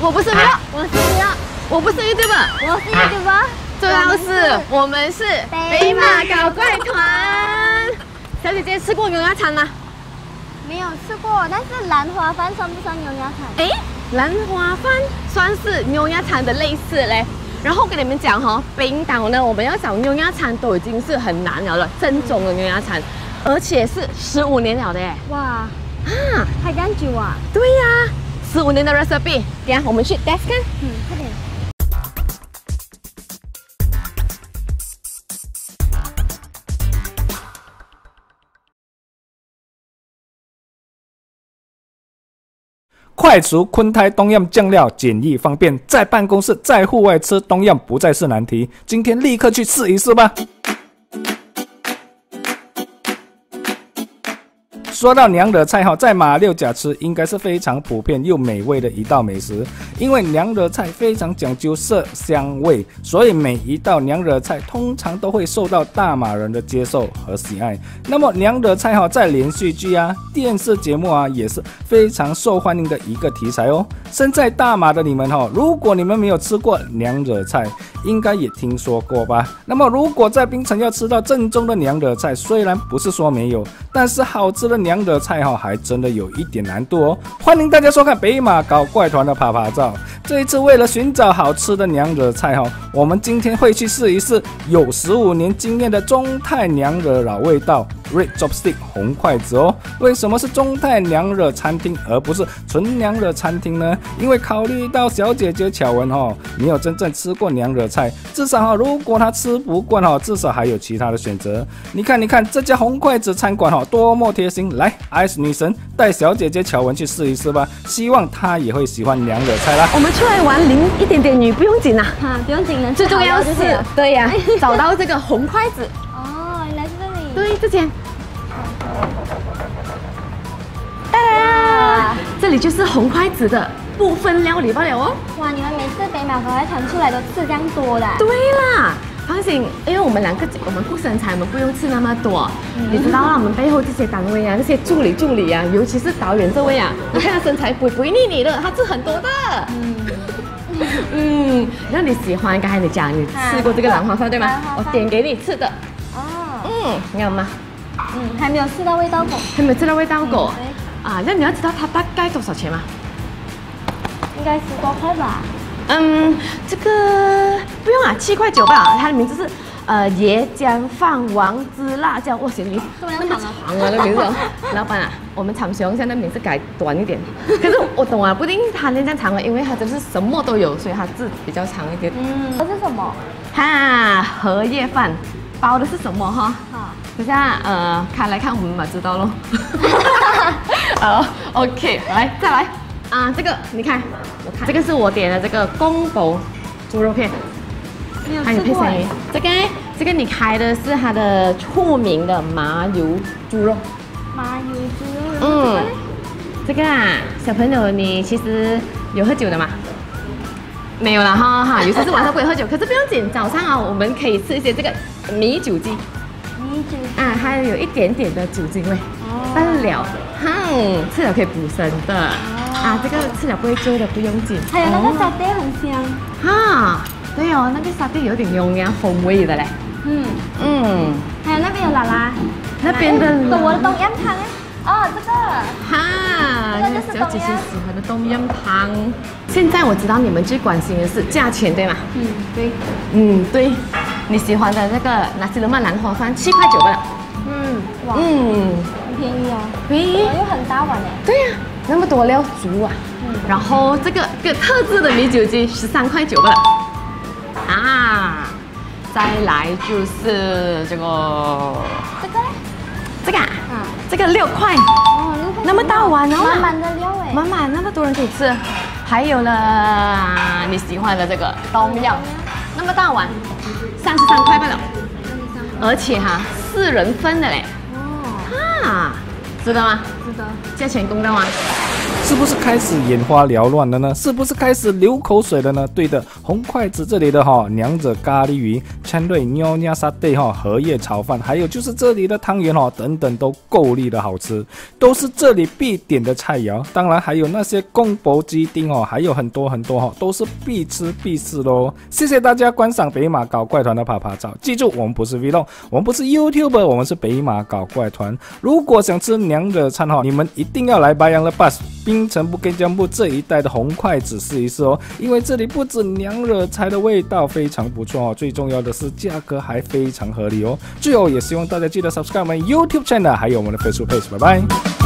我不是 vlog， 我是 vlog， 我不是 YouTuber， 我是 YouTuber， 最要是我们是北马搞怪团。小姐姐吃过牛轧肠吗？没有吃过，但是兰花饭算不算牛轧肠？哎，兰花饭算是牛轧肠的类似嘞。然后跟你们讲哈，冰岛呢，我们要找牛轧肠都已经是很难了，正宗的牛轧肠，而且是15年了的哎。哇，啊，还敢久啊？对呀，15年的 recipe， 等下我们去 test 看。快点。快厨昆泰冬阴酱料简易方便，在办公室在户外吃冬阴不再是难题。今天立刻去试一试吧。说到娘惹菜在马六甲吃应该是非常普遍又美味的一道美食，因为娘惹菜非常讲究色香味，所以每一道娘惹菜通常都会受到大马人的接受和喜爱。那么娘惹菜在连续剧电视节目也是非常受欢迎的一个题材哦。身在大马的你们如果你们没有吃过娘惹菜，应该也听说过吧？那么如果在槟城要吃到正宗的娘惹菜，虽然不是说没有，但是好吃的娘惹菜还真的有一点难度哦。欢迎大家收看北马搞怪团的爬爬照。这一次为了寻找好吃的娘惹菜我们今天会去试一试有15年经验的中泰娘惹老味道 Red Chopstick 红筷子哦。为什么是中泰娘惹餐厅而不是纯娘惹餐厅呢？因为考虑到小姐姐巧文没有真正吃过娘惹菜，至少如果她吃不惯至少还有其他的选择。你看这家红筷子餐馆多么贴心，来 Ice 女神带小姐姐巧文去试一试吧，希望她也会喜欢娘惹菜啦。我们出来玩淋一点点雨不用紧不用紧的，最重要是对呀，找到这个红筷子。哦，原来是这里。对，这间。这里就是红筷子的部分料理罢了哦。哇，你们每次北马搞怪团出来都吃这样多的？对啦，放心，因为我们两个我们顾身材，我们不用吃那么多。你知道我们背后这些单位这些助理尤其是导演这位你看他身材不会腻你的，他吃很多的。那你喜欢？刚才你讲你吃过这个兰花饭对吗？我点给你吃的。哦。你好吗？还没有吃到味道过。还没有吃到味道过。那你要知道它大概多少钱吗？应该10多块吧。这个不用7块9吧。它的名字是椰浆饭王汁辣酱。哇塞，你那么长这名字。老板我们尝试一下那名字改短一点。可是我懂不一定它那样长因为它真是什么都有，所以它字比较长一点。这是什么？荷叶饭，包的是什么好。等下看来看我们嘛知道咯。好 ，OK， 来再来这个你看，这个是我点的这个宫保猪肉片，还有配什么？这个你开的是它的出名的麻油猪肉。麻油猪肉。这个小朋友你其实有喝酒的吗？没有啦有些是晚上不会喝酒，可是不用紧，早上我们可以吃一些这个米酒鸡。还有一点点的酒精味，拌了，吃了可以补身的。这个吃了不会醉的，不用紧。还有那个沙爹很香。对哦，那个沙爹有点牛轧风味的嘞。还有那边有啦啦，那边的我的冬阴汤这个。这个小姐姐喜欢的冬阴汤。现在我知道你们最关心的是价钱，对吗？对。对。你喜欢的那个拿西勒曼兰花饭7块9吧。哇。很便宜哦。便宜。又很大碗对呀，那么多料足然后这个特制的米酒鸡13块9吧。再来就是这个。这个6块。那么大碗满满的料满满那么多人可以吃。还有了你喜欢的这个冬阴，那么大碗。33块罢了，而且4人份的嘞。值得吗？值得。价钱公道吗？是不是开始眼花缭乱了呢？是不是开始流口水了呢？对的，红筷子这里的娘惹咖喱鱼、千瑞妞妞沙爹荷叶炒饭，还有就是这里的汤圆等等都够力的好吃，都是这里必点的菜肴。当然还有那些宫保鸡丁还有很多很多都是必吃必试咯。谢谢大家观赏北马搞怪团的啪啪照，记住我们不是 Vlog， 我们不是 YouTuber， 我们是北马搞怪团。如果想吃娘惹菜你们一定要来白杨的 bus 槟城不跟江部这一带的红筷子试一试因为这里不止娘惹菜的味道非常不错最重要的是价格还非常合理最后也希望大家记得 subscribe 我们 YouTube channel 还有我们的 Facebook page， 拜拜。